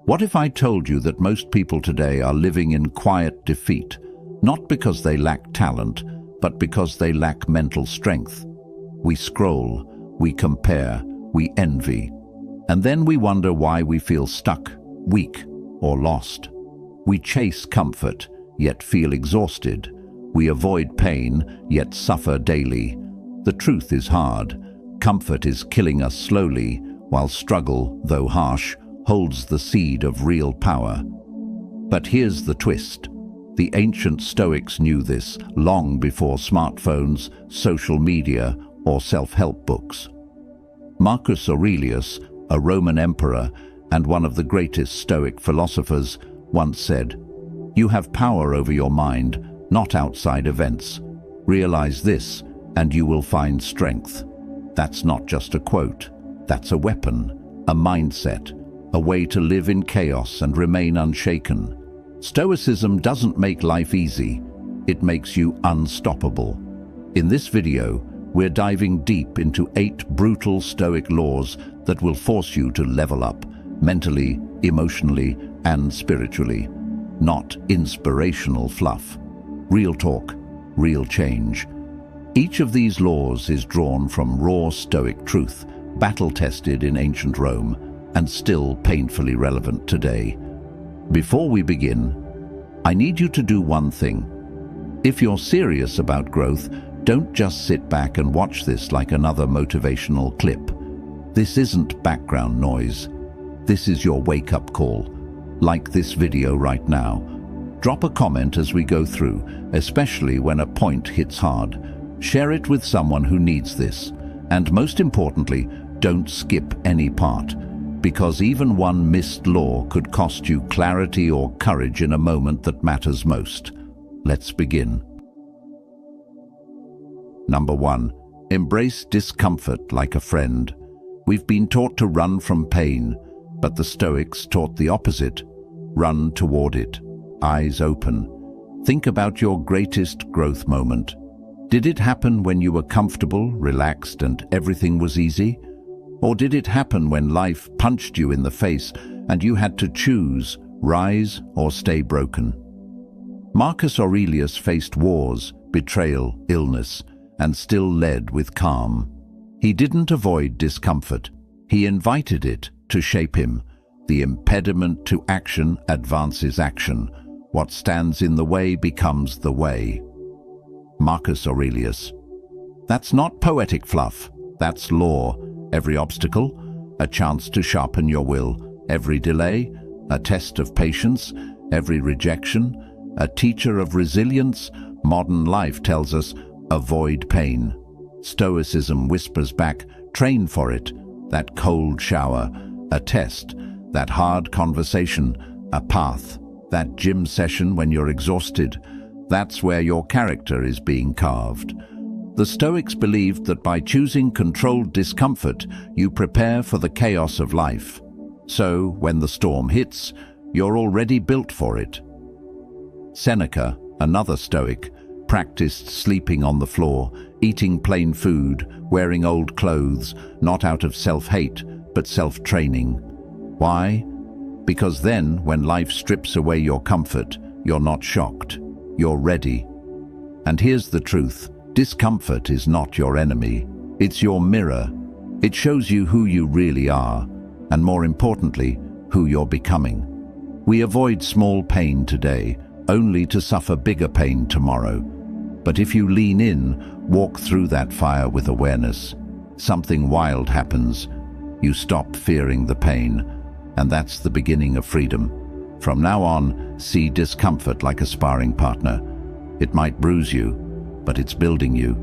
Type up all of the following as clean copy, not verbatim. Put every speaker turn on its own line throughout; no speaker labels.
What if I told you that most people today are living in quiet defeat, not because they lack talent, but because they lack mental strength? We scroll, we compare, we envy, and then we wonder why we feel stuck, weak, or lost. We chase comfort, yet feel exhausted. We avoid pain, yet suffer daily. The truth is hard. Comfort is killing us slowly, while struggle, though harsh, holds the seed of real power. But here's the twist. The ancient Stoics knew this long before smartphones, social media, or self-help books. Marcus Aurelius, a Roman emperor and one of the greatest Stoic philosophers, once said, "You have power over your mind, not outside events. Realize this, and you will find strength." That's not just a quote. That's a weapon, a mindset, a way to live in chaos and remain unshaken. Stoicism doesn't make life easy. It makes you unstoppable. In this video, we're diving deep into 8 brutal Stoic laws that will force you to level up, mentally, emotionally, and spiritually. Not inspirational fluff. Real talk, real change. Each of these laws is drawn from raw Stoic truth, battle-tested in ancient Rome, and still painfully relevant today. Before we begin, I need you to do one thing. If you're serious about growth, don't just sit back and watch this like another motivational clip. This isn't background noise. This is your wake-up call. Like this video right now. Drop a comment as we go through, especially when a point hits hard. Share it with someone who needs this. And most importantly, don't skip any part, because even one missed law could cost you clarity or courage in a moment that matters most. Let's begin. Number 1. Embrace discomfort like a friend. We've been taught to run from pain, but the Stoics taught the opposite. Run toward it, eyes open. Think about your greatest growth moment. Did it happen when you were comfortable, relaxed, and everything was easy? Or did it happen when life punched you in the face and you had to choose, rise or stay broken? Marcus Aurelius faced wars, betrayal, illness, and still led with calm. He didn't avoid discomfort. He invited it to shape him. The impediment to action advances action. What stands in the way becomes the way. Marcus Aurelius. That's not poetic fluff. That's law. Every obstacle, a chance to sharpen your will. Every delay, a test of patience. Every rejection, a teacher of resilience. Modern life tells us, avoid pain. Stoicism whispers back, train for it. That cold shower, a test. That hard conversation, a path. That gym session when you're exhausted, that's where your character is being carved. The Stoics believed that by choosing controlled discomfort, you prepare for the chaos of life. So, when the storm hits, you're already built for it. Seneca, another Stoic, practiced sleeping on the floor, eating plain food, wearing old clothes, not out of self-hate, but self-training. Why? Because then, when life strips away your comfort, you're not shocked. You're ready. And here's the truth. Discomfort is not your enemy. It's your mirror. It shows you who you really are, and more importantly, who you're becoming. We avoid small pain today, only to suffer bigger pain tomorrow. But if you lean in, walk through that fire with awareness, something wild happens. You stop fearing the pain, and that's the beginning of freedom. From now on, see discomfort like a sparring partner. It might bruise you, but it's building you.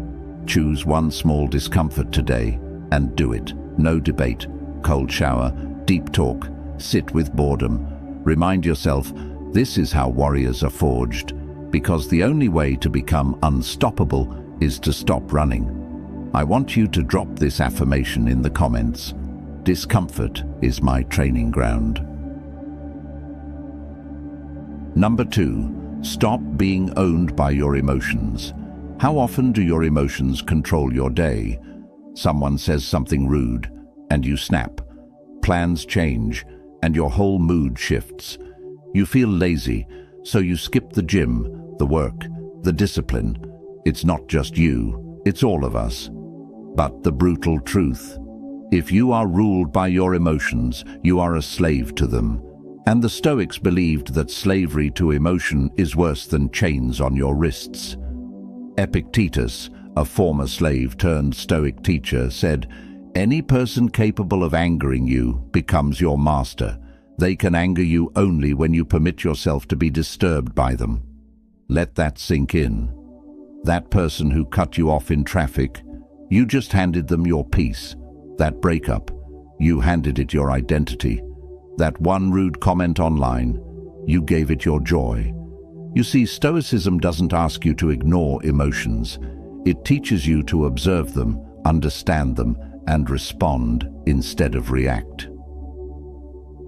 Choose one small discomfort today and do it. No debate, cold shower, deep talk, sit with boredom. Remind yourself, this is how warriors are forged, because the only way to become unstoppable is to stop running. I want you to drop this affirmation in the comments. Discomfort is my training ground. Number 2, stop being owned by your emotions. How often do your emotions control your day? Someone says something rude, and you snap. Plans change, and your whole mood shifts. You feel lazy, so you skip the gym, the work, the discipline. It's not just you, it's all of us. But the brutal truth: if you are ruled by your emotions, you are a slave to them. And the Stoics believed that slavery to emotion is worse than chains on your wrists. Epictetus, a former slave turned Stoic teacher, said, "Any person capable of angering you becomes your master. They can anger you only when you permit yourself to be disturbed by them." Let that sink in. That person who cut you off in traffic, you just handed them your peace. That breakup, you handed it your identity. That one rude comment online, you gave it your joy. You see, Stoicism doesn't ask you to ignore emotions. It teaches you to observe them, understand them, and respond instead of react.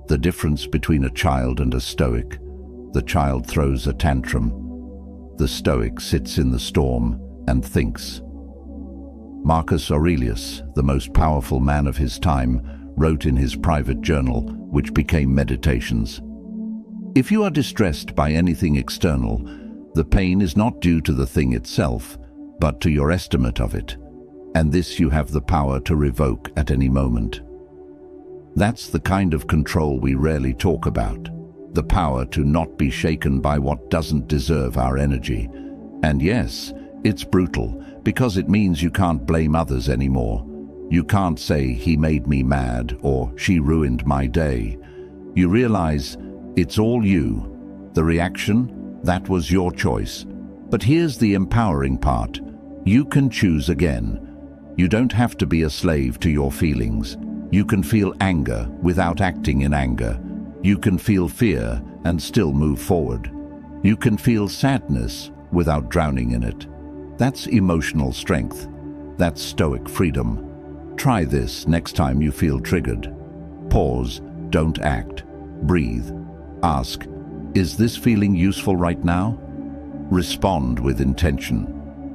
The difference between a child and a Stoic: the child throws a tantrum. The Stoic sits in the storm and thinks. Marcus Aurelius, the most powerful man of his time, wrote in his private journal, which became Meditations, "If you are distressed by anything external, the pain is not due to the thing itself, but to your estimate of it, and this you have the power to revoke at any moment." That's the kind of control we rarely talk about, the power to not be shaken by what doesn't deserve our energy. And yes, it's brutal, because it means you can't blame others anymore. You can't say, "He made me mad," or "She ruined my day." You realize it's all you. The reaction, that was your choice. But here's the empowering part. You can choose again. You don't have to be a slave to your feelings. You can feel anger without acting in anger. You can feel fear and still move forward. You can feel sadness without drowning in it. That's emotional strength. That's Stoic freedom. Try this next time you feel triggered. Pause, don't act. Breathe. Ask, is this feeling useful right now? Respond with intention.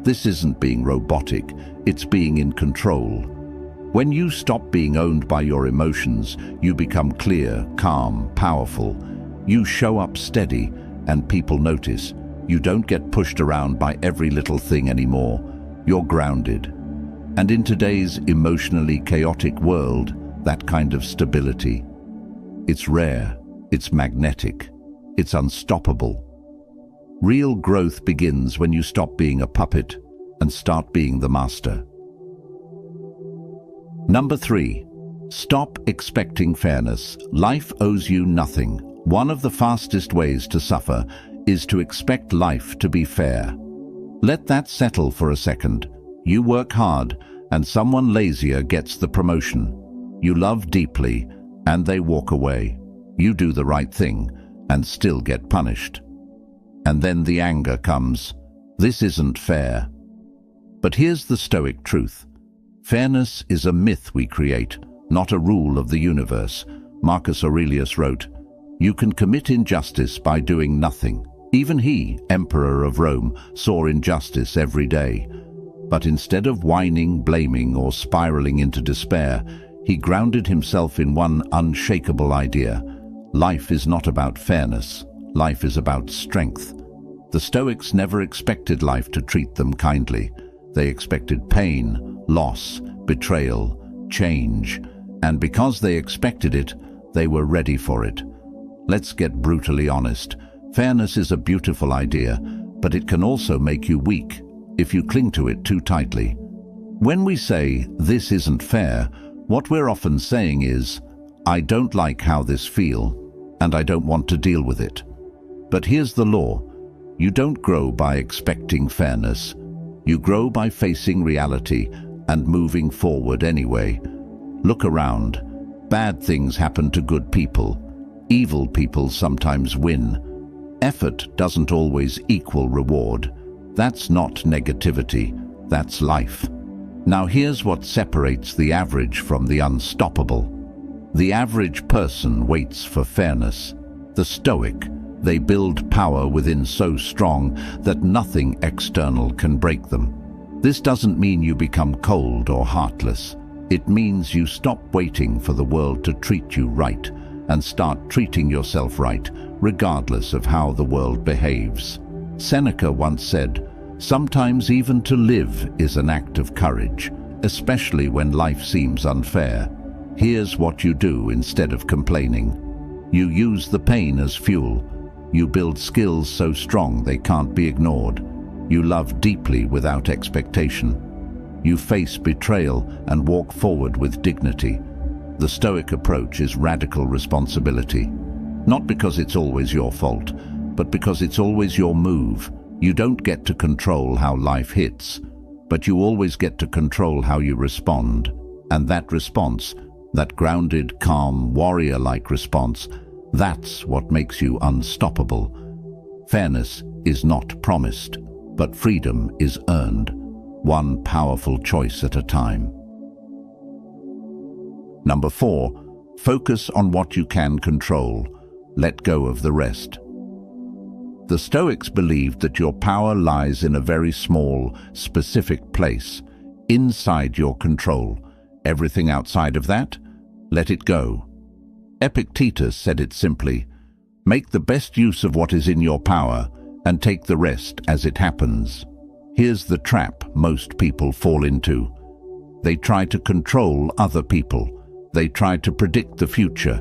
This isn't being robotic, it's being in control. When you stop being owned by your emotions, you become clear, calm, powerful. You show up steady, and people notice. You don't get pushed around by every little thing anymore. You're grounded. And in today's emotionally chaotic world, that kind of stability, it's rare, it's magnetic, it's unstoppable. Real growth begins when you stop being a puppet and start being the master. Number 3, stop expecting fairness. Life owes you nothing. One of the fastest ways to suffer is to expect life to be fair. Let that settle for a second. You work hard, and someone lazier gets the promotion. You love deeply, and they walk away. You do the right thing, and still get punished. And then the anger comes. This isn't fair. But here's the Stoic truth. Fairness is a myth we create, not a rule of the universe. Marcus Aurelius wrote, "You can commit injustice by doing nothing." Even he, Emperor of Rome, saw injustice every day. But instead of whining, blaming, or spiraling into despair, he grounded himself in one unshakable idea. Life is not about fairness. Life is about strength. The Stoics never expected life to treat them kindly. They expected pain, loss, betrayal, change. And because they expected it, they were ready for it. Let's get brutally honest. Fairness is a beautiful idea, but it can also make you weak if you cling to it too tightly. When we say, "This isn't fair," what we're often saying is, "I don't like how this feels, and I don't want to deal with it." But here's the law. You don't grow by expecting fairness. You grow by facing reality and moving forward anyway. Look around. Bad things happen to good people. Evil people sometimes win. Effort doesn't always equal reward. That's not negativity, that's life. Now here's what separates the average from the unstoppable. The average person waits for fairness. The Stoic, they build power within so strong that nothing external can break them. This doesn't mean you become cold or heartless. It means you stop waiting for the world to treat you right, and start treating yourself right, regardless of how the world behaves. Seneca once said, "Sometimes even to live is an act of courage, especially when life seems unfair. Here's what you do instead of complaining. You use the pain as fuel. You build skills so strong they can't be ignored. You love deeply without expectation. You face betrayal and walk forward with dignity." The Stoic approach is radical responsibility. Not because it's always your fault, but because it's always your move. You don't get to control how life hits, but you always get to control how you respond. And that response, that grounded, calm, warrior-like response, that's what makes you unstoppable. Fairness is not promised, but freedom is earned, one powerful choice at a time. Number 4, focus on what you can control. Let go of the rest. The Stoics believed that your power lies in a very small, specific place, inside your control. Everything outside of that, let it go. Epictetus said it simply, "Make the best use of what is in your power and take the rest as it happens." Here's the trap most people fall into. They try to control other people. They try to predict the future.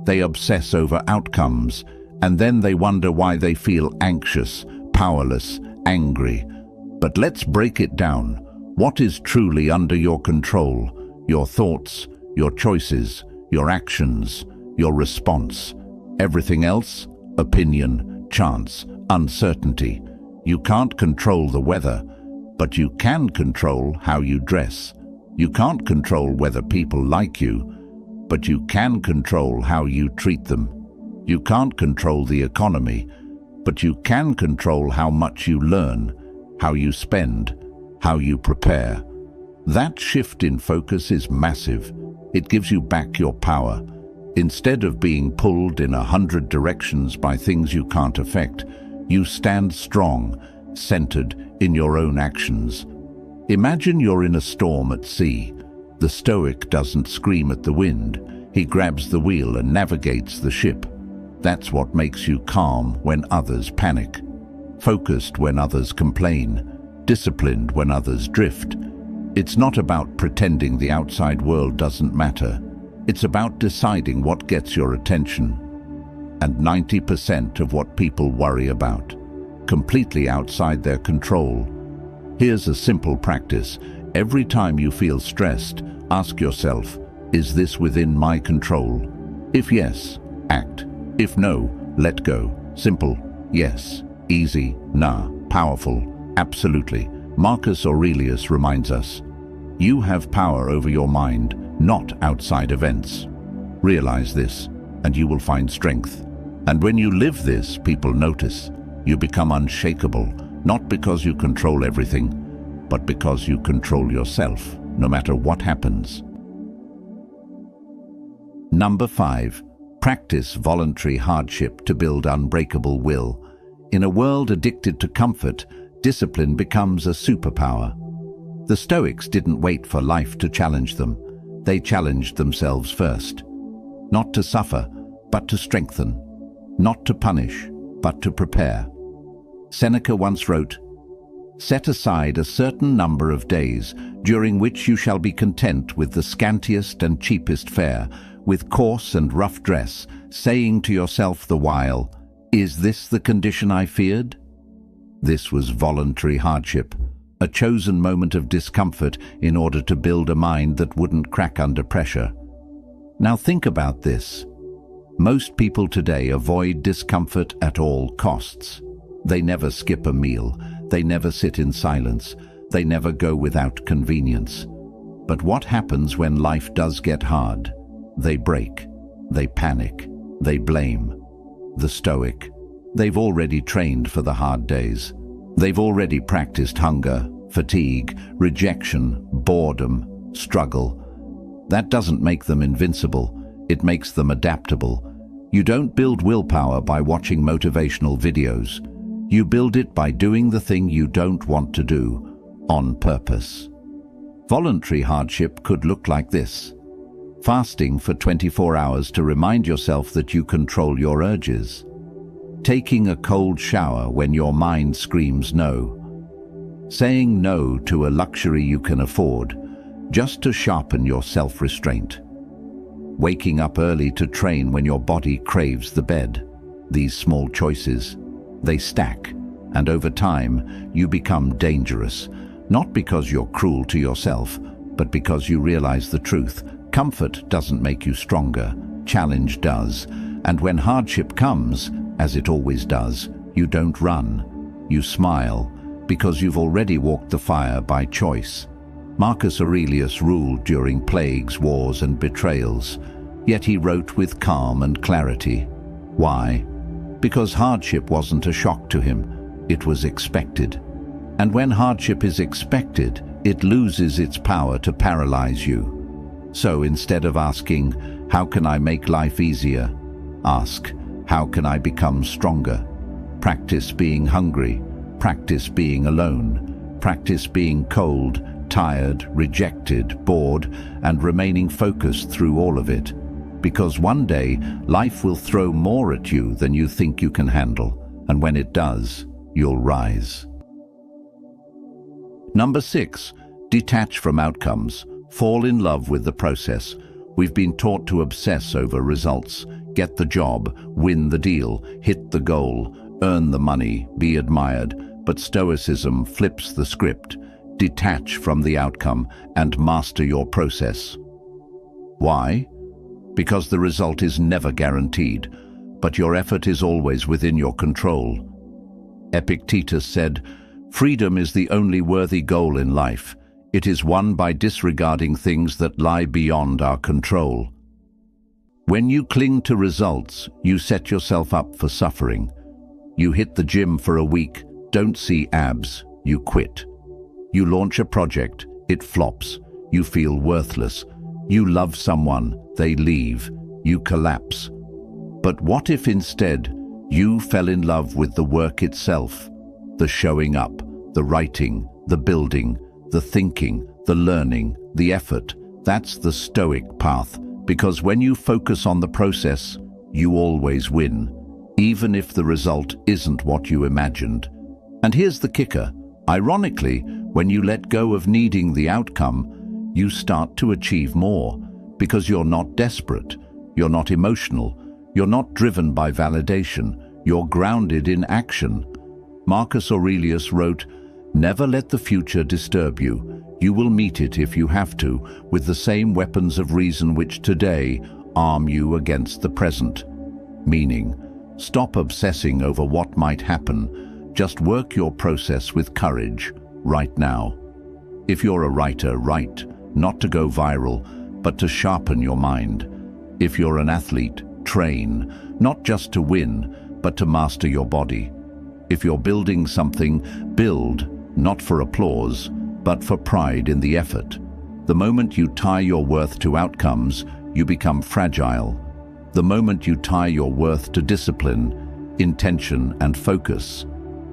They obsess over outcomes, and then they wonder why they feel anxious, powerless, angry. But let's break it down. What is truly under your control? Your thoughts, your choices, your actions, your response. Everything else? Opinion, chance, uncertainty. You can't control the weather, but you can control how you dress. You can't control whether people like you, but you can control how you treat them. You can't control the economy, but you can control how much you learn, how you spend, how you prepare. That shift in focus is massive. It gives you back your power. Instead of being pulled in 100 directions by things you can't affect, you stand strong, centered in your own actions. Imagine you're in a storm at sea. The Stoic doesn't scream at the wind. He grabs the wheel and navigates the ship. That's what makes you calm when others panic, focused when others complain, disciplined when others drift. It's not about pretending the outside world doesn't matter. It's about deciding what gets your attention. And 90% of what people worry about, completely outside their control. Here's a simple practice. Every time you feel stressed, ask yourself, is this within my control? If yes, act. If no, let go. Simple. Yes. Easy. Nah. Powerful. Absolutely. Marcus Aurelius reminds us, you have power over your mind, not outside events. Realize this, and you will find strength. And when you live this, people notice. You become unshakable, not because you control everything, but because you control yourself, no matter what happens. Number 5. Practice voluntary hardship to build unbreakable will. In a world addicted to comfort, discipline becomes a superpower. The Stoics didn't wait for life to challenge them. They challenged themselves first. Not to suffer, but to strengthen. Not to punish, but to prepare. Seneca once wrote, "Set aside a certain number of days, during which you shall be content with the scantiest and cheapest fare, with coarse and rough dress, saying to yourself the while, 'Is this the condition I feared?'" This was voluntary hardship, a chosen moment of discomfort in order to build a mind that wouldn't crack under pressure. Now think about this. Most people today avoid discomfort at all costs. They never skip a meal. They never sit in silence. They never go without convenience. But what happens when life does get hard? They break. They panic. They blame. The Stoic. They've already trained for the hard days. They've already practiced hunger, fatigue, rejection, boredom, struggle. That doesn't make them invincible. It makes them adaptable. You don't build willpower by watching motivational videos. You build it by doing the thing you don't want to do, on purpose. Voluntary hardship could look like this. fasting for 24 hours to remind yourself that you control your urges, taking a cold shower when your mind screams no, saying no to a luxury you can afford just to sharpen your self-restraint, waking up early to train when your body craves the bed. These small choices, they stack, and over time you become dangerous, not because you're cruel to yourself, but because you realize the truth. Comfort doesn't make you stronger, challenge does. And when hardship comes, as it always does, you don't run. You smile, because you've already walked the fire by choice. Marcus Aurelius ruled during plagues, wars, and betrayals, yet he wrote with calm and clarity. Why? Because hardship wasn't a shock to him, it was expected. And when hardship is expected, it loses its power to paralyze you. So instead of asking, how can I make life easier? Ask, how can I become stronger? Practice being hungry, practice being alone, practice being cold, tired, rejected, bored, and remaining focused through all of it. Because one day, life will throw more at you than you think you can handle, and when it does, you'll rise. Number 6, detach from outcomes. Fall in love with the process. We've been taught to obsess over results, get the job, win the deal, hit the goal, earn the money, be admired. But Stoicism flips the script. Detach from the outcome and master your process. Why? Because the result is never guaranteed, but your effort is always within your control. Epictetus said, "Freedom is the only worthy goal in life. It is won by disregarding things that lie beyond our control." When you cling to results, you set yourself up for suffering. You hit the gym for a week, don't see abs, you quit. You launch a project, it flops, you feel worthless. You love someone, they leave, you collapse. But what if instead you fell in love with the work itself? The showing up, the writing, the building, the thinking, the learning, the effort. That's the Stoic path, because when you focus on the process, you always win, even if the result isn't what you imagined. And here's the kicker. Ironically, when you let go of needing the outcome, you start to achieve more, because you're not desperate, you're not emotional, you're not driven by validation, you're grounded in action. Marcus Aurelius wrote, "Never let the future disturb you. You will meet it if you have to, with the same weapons of reason which today arm you against the present." Meaning, stop obsessing over what might happen. Just work your process with courage, right now. If you're a writer, write, not to go viral, but to sharpen your mind. If you're an athlete, train, not just to win, but to master your body. If you're building something, build, not for applause, but for pride in the effort. The moment you tie your worth to outcomes, you become fragile. The moment you tie your worth to discipline, intention, and focus,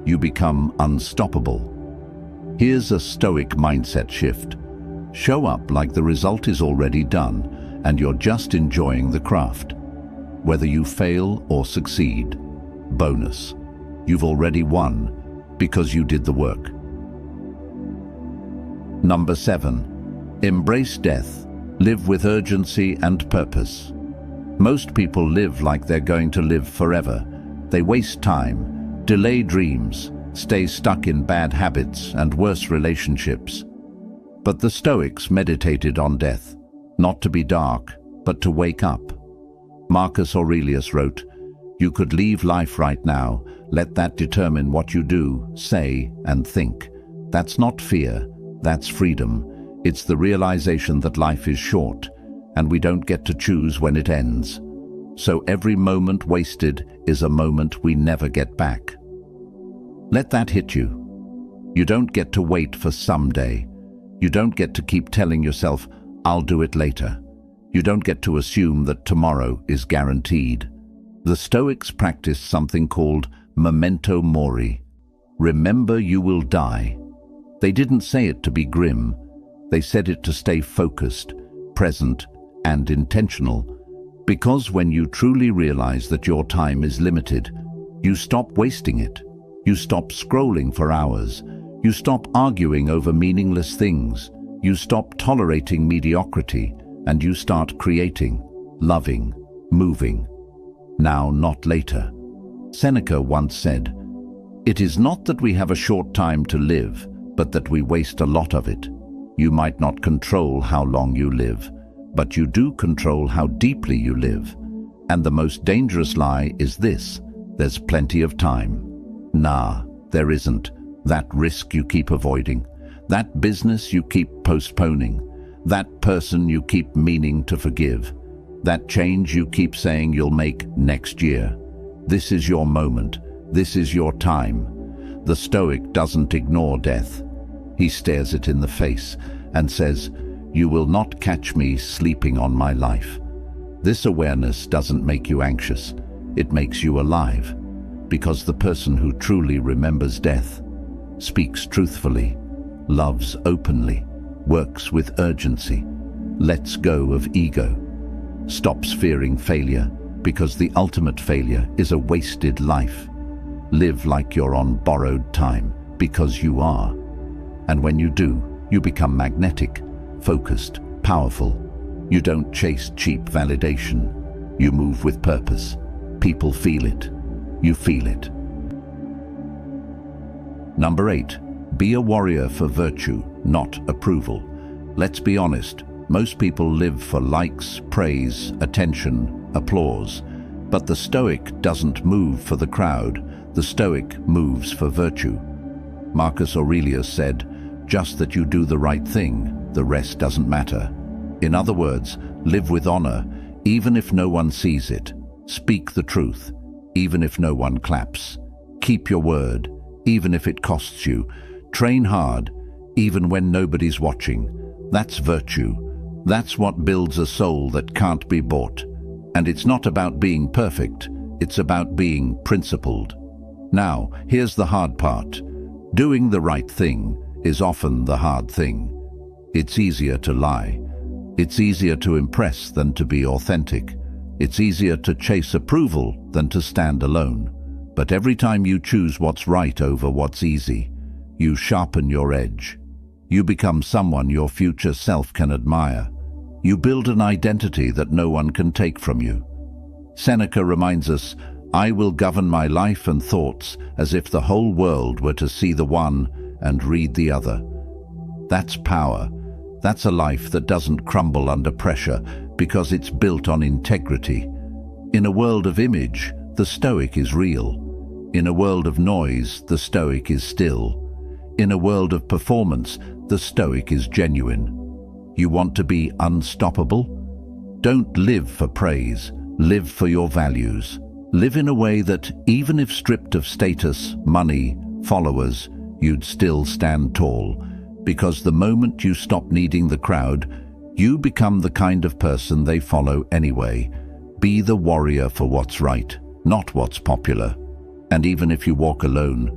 you become unstoppable. Here's a Stoic mindset shift. Show up like the result is already done, and you're just enjoying the craft. Whether you fail or succeed, bonus. You've already won, because you did the work. Number 7, embrace death. Live with urgency and purpose. Most people live like they're going to live forever. They waste time, delay dreams, stay stuck in bad habits and worse relationships. But the Stoics meditated on death, not to be dark, but to wake up. Marcus Aurelius wrote, "You could leave life right now. Let that determine what you do, say, and think." That's not fear, that's freedom. It's the realization that life is short, and we don't get to choose when it ends. So every moment wasted is a moment we never get back. Let that hit you. You don't get to wait for someday. You don't get to keep telling yourself, "I'll do it later." You don't get to assume that tomorrow is guaranteed. The Stoics practiced something called memento mori. Remember you will die. They didn't say it to be grim. They said it to stay focused, present, and intentional. Because when you truly realize that your time is limited, you stop wasting it. You stop scrolling for hours. You stop arguing over meaningless things. You stop tolerating mediocrity, and you start creating, loving, moving. Now, not later. Seneca once said, "It is not that we have a short time to live, but that we waste a lot of it." You might not control how long you live, but you do control how deeply you live. And the most dangerous lie is this: there's plenty of time. Nah, there isn't. That risk you keep avoiding, that business you keep postponing, that person you keep meaning to forgive, that change you keep saying you'll make next year. This is your moment. This is your time. The Stoic doesn't ignore death. He stares it in the face and says, "You will not catch me sleeping on my life." This awareness doesn't make you anxious. It makes you alive. Because the person who truly remembers death speaks truthfully, loves openly, works with urgency, lets go of ego, stops fearing failure, because the ultimate failure is a wasted life. Live like you're on borrowed time, because you are. And when you do, you become magnetic, focused, powerful. You don't chase cheap validation. You move with purpose. People feel it. You feel it. Number 8, be a warrior for virtue, not approval. Let's be honest, most people live for likes, praise, attention, applause. But the Stoic doesn't move for the crowd. The Stoic moves for virtue. Marcus Aurelius said, "Just that you do the right thing, the rest doesn't matter." In other words, live with honor, even if no one sees it. Speak the truth, even if no one claps. Keep your word, even if it costs you. Train hard, even when nobody's watching. That's virtue. That's what builds a soul that can't be bought. And it's not about being perfect, it's about being principled. Now, here's the hard part. Doing the right thing is often the hard thing. It's easier to lie. It's easier to impress than to be authentic. It's easier to chase approval than to stand alone. But every time you choose what's right over what's easy, you sharpen your edge. You become someone your future self can admire. You build an identity that no one can take from you. Seneca reminds us, "I will govern my life and thoughts as if the whole world were to see the one and read the other." That's power. That's a life that doesn't crumble under pressure because it's built on integrity. In a world of image, the Stoic is real. In a world of noise, the Stoic is still. In a world of performance, the Stoic is genuine. You want to be unstoppable? Don't live for praise. Live for your values. Live in a way that, even if stripped of status, money, followers, you'd still stand tall. Because the moment you stop needing the crowd, you become the kind of person they follow anyway. Be the warrior for what's right, not what's popular. And even if you walk alone,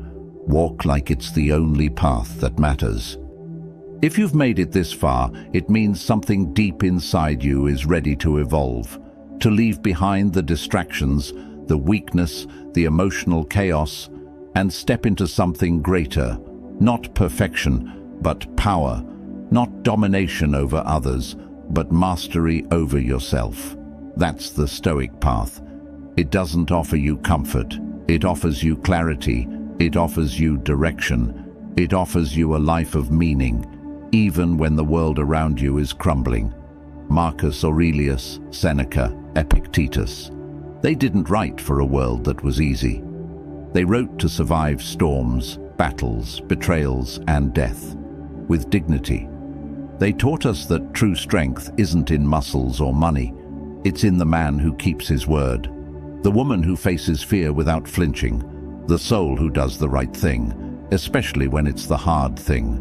walk like it's the only path that matters. If you've made it this far, it means something deep inside you is ready to evolve, to leave behind the distractions, the weakness, the emotional chaos, and step into something greater. Not perfection, but power. Not domination over others, but mastery over yourself. That's the Stoic path. It doesn't offer you comfort. It offers you clarity. It offers you direction. It offers you a life of meaning, even when the world around you is crumbling. Marcus Aurelius, Seneca, Epictetus. They didn't write for a world that was easy. They wrote to survive storms, battles, betrayals, and death, with dignity. They taught us that true strength isn't in muscles or money. It's in the man who keeps his word, the woman who faces fear without flinching, the soul who does the right thing, especially when it's the hard thing.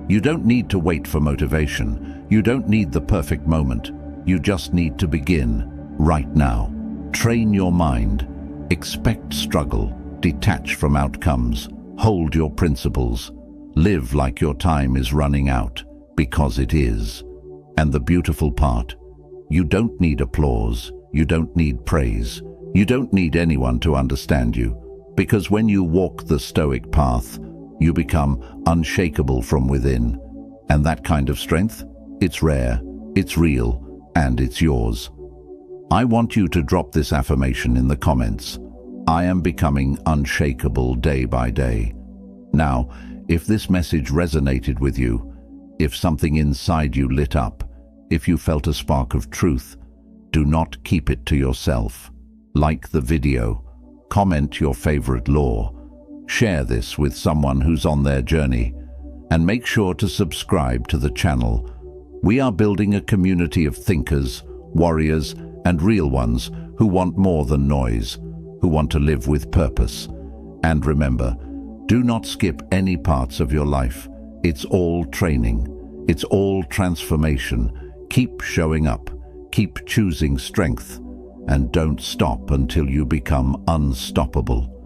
You don't need to wait for motivation. You don't need the perfect moment. You just need to begin right now. Train your mind. Expect struggle. Detach from outcomes. Hold your principles. Live like your time is running out, because it is. And the beautiful part, You don't need applause. You don't need praise. You don't need anyone to understand you. Because when you walk the Stoic path, you become unshakable from within. And that kind of strength? It's rare, it's real, and it's yours. I want you to drop this affirmation in the comments. I am becoming unshakable day by day. Now, if this message resonated with you, if something inside you lit up, if you felt a spark of truth, do not keep it to yourself. Like the video, comment your favorite law, share this with someone who's on their journey, and make sure to subscribe to the channel. We are building a community of thinkers, warriors, and real ones who want more than noise, who want to live with purpose. And remember, do not skip any parts of your life. It's all training. It's all transformation. Keep showing up. Keep choosing strength. And don't stop until you become unstoppable.